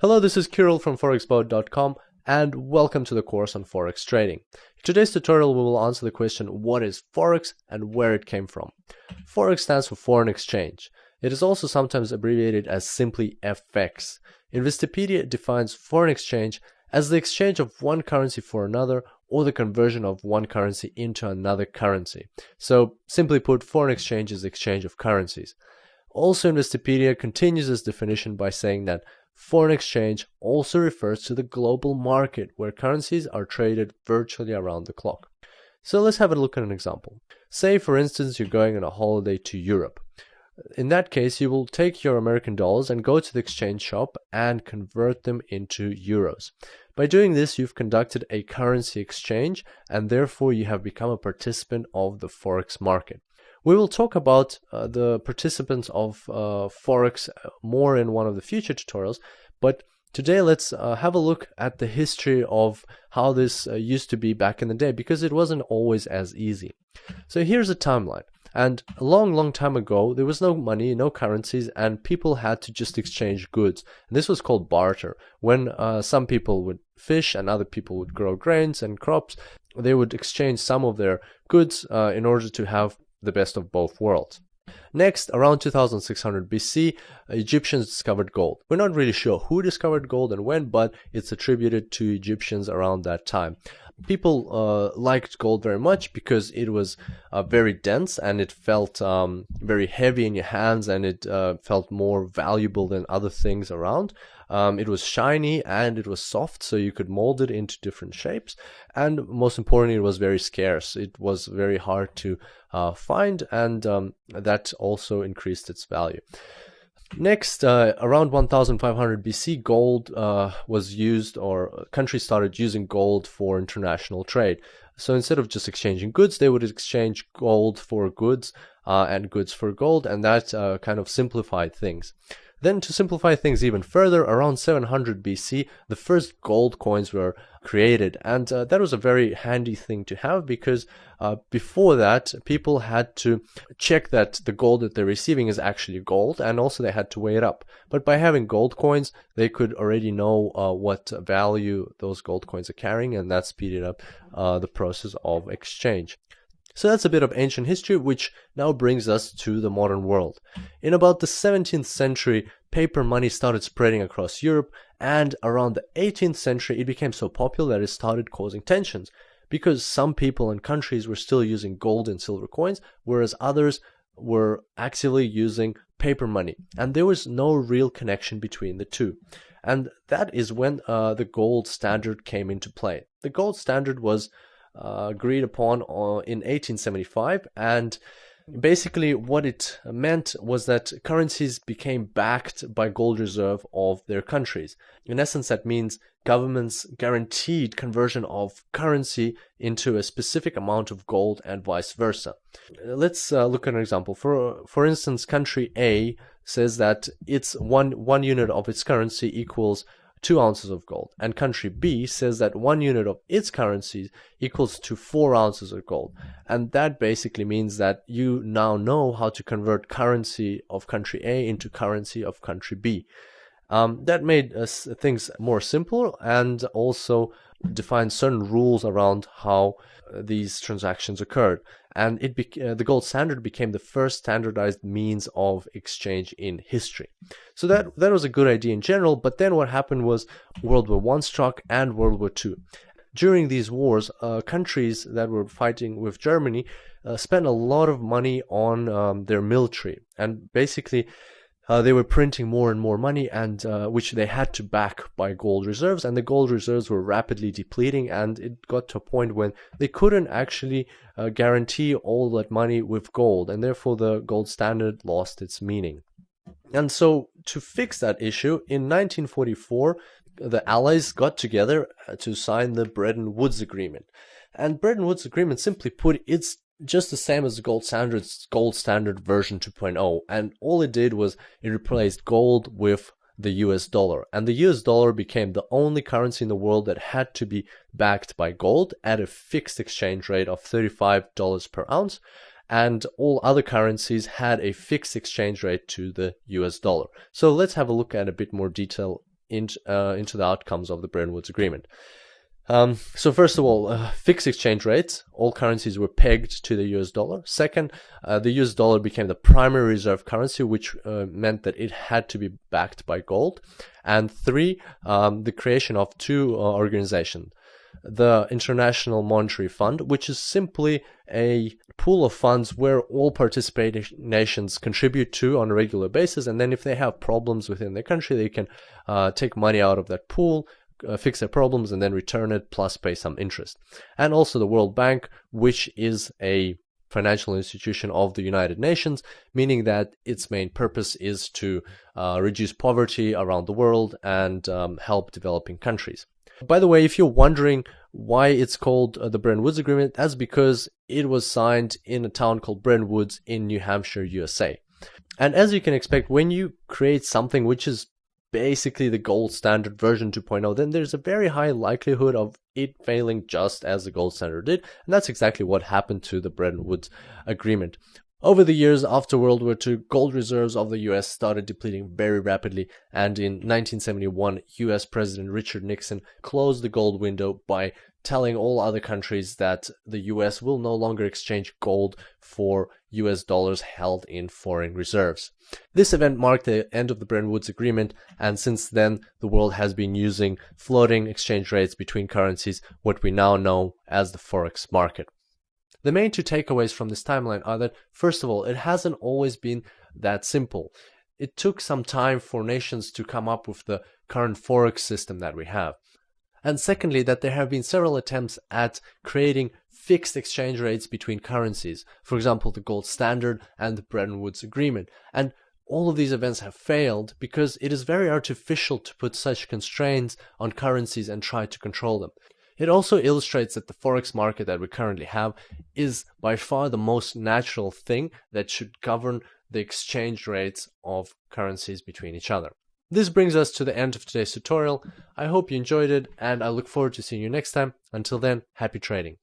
Hello, this is Kirill from forexboat.com and welcome to the course on Forex trading. In today's tutorial we will answer the question, what is Forex and where it came from? Forex stands for foreign exchange. It is also sometimes abbreviated as simply FX. Investopedia defines foreign exchange as the exchange of one currency for another or the conversion of one currency into another currency. So simply put, foreign exchange is the exchange of currencies. Also, Investopedia continues this definition by saying that foreign exchange also refers to the global market where currencies are traded virtually around the clock. So let's have a look at an example. Say, for instance, you're going on a holiday to Europe. In that case, you will take your American dollars and go to the exchange shop and convert them into euros. By doing this, you've conducted a currency exchange and therefore you have become a participant of the Forex market. We will talk about the participants of Forex more in one of the future tutorials, but today let's have a look at the history of how this used to be back in the day, because it wasn't always as easy. So here's a timeline. And a long time ago, there was no money, no currencies, and people had to just exchange goods. And this was called barter. When some people would fish and other people would grow grains and crops, they would exchange some of their goods in order to have the best of both worlds. Next, around 2600 BC, Egyptians discovered gold. We're not really sure who discovered gold and when, but it's attributed to Egyptians around that time. People liked gold very much because it was very dense and it felt very heavy in your hands, and it felt more valuable than other things around. It was shiny and it was soft, so you could mold it into different shapes. And most importantly, it was very scarce. It was very hard to find, and that also increased its value. Next, around 1500 BC, gold was used, or countries started using gold for international trade. So instead of just exchanging goods, they would exchange gold for goods and goods for gold, and that kind of simplified things. Then, to simplify things even further, around 700 BC, the first gold coins were created, and that was a very handy thing to have, because before that, people had to check that the gold that they're receiving is actually gold, and also they had to weigh it up. But by having gold coins, they could already know what value those gold coins are carrying, and that speeded up the process of exchange. So that's a bit of ancient history, which now brings us to the modern world. In about the 17th century, paper money started spreading across Europe, and around the 18th century it became so popular that it started causing tensions, because some people and countries were still using gold and silver coins, whereas others were actively using paper money, and there was no real connection between the two. And that is when the gold standard came into play. The gold standard was agreed upon in 1875, and basically what it meant was that currencies became backed by gold reserve of their countries. In essence, that means governments guaranteed conversion of currency into a specific amount of gold and vice versa. Let's look at an example. For instance, country A says that its one unit of its currency equals 2 ounces of gold, and country B says that 1 unit of its currency equals to 4 ounces of gold. And that basically means that you now know how to convert currency of country A into currency of country B. That made things more simple, and also defined certain rules around how these transactions occurred. And the gold standard became the first standardized means of exchange in history. So that was a good idea in general, but then what happened was World War I struck and World War II. During these wars, countries that were fighting with Germany spent a lot of money on their military, and basically they were printing more and more money, and which they had to back by gold reserves, and the gold reserves were rapidly depleting, and it got to a point when they couldn't actually guarantee all that money with gold, and therefore the gold standard lost its meaning. And so to fix that issue, in 1944, the Allies got together to sign the Bretton Woods Agreement. And Bretton Woods Agreement, simply put, it's just the same as the gold standard version 2.0, and all it did was it replaced gold with the US dollar, and the US dollar became the only currency in the world that had to be backed by gold at a fixed exchange rate of $35 per ounce, and all other currencies had a fixed exchange rate to the US dollar. So let's have a look at a bit more detail into the outcomes of the Bretton Woods Agreement. So first of all, fixed exchange rates. All currencies were pegged to the US dollar. Second, the US dollar became the primary reserve currency, which meant that it had to be backed by gold. And three, the creation of two organizations. The International Monetary Fund, which is simply a pool of funds where all participating nations contribute to on a regular basis, and then if they have problems within their country, they can take money out of that pool, fix their problems, and then return it, plus pay some interest. And also the World Bank, which is a financial institution of the United Nations, meaning that its main purpose is to reduce poverty around the world and help developing countries. By the way, if you're wondering why it's called the Bretton Woods Agreement, that's because it was signed in a town called Bretton Woods in New Hampshire, USA. And as you can expect, when you create something which is basically the gold standard version 2.0, then there's a very high likelihood of it failing just as the gold standard did. And that's exactly what happened to the Bretton Woods Agreement. Over the years after World War II, gold reserves of the US started depleting very rapidly, and in 1971, US President Richard Nixon closed the gold window by telling all other countries that the US will no longer exchange gold for US dollars held in foreign reserves. This event marked the end of the Bretton Woods Agreement, and since then, the world has been using floating exchange rates between currencies, what we now know as the Forex market. The main two takeaways from this timeline are that, first of all, it hasn't always been that simple. It took some time for nations to come up with the current Forex system that we have. And secondly, that there have been several attempts at creating fixed exchange rates between currencies. For example, the gold standard and the Bretton Woods Agreement. And all of these events have failed because it is very artificial to put such constraints on currencies and try to control them. It also illustrates that the Forex market that we currently have is by far the most natural thing that should govern the exchange rates of currencies between each other. This brings us to the end of today's tutorial. I hope you enjoyed it, and I look forward to seeing you next time. Until then, happy trading.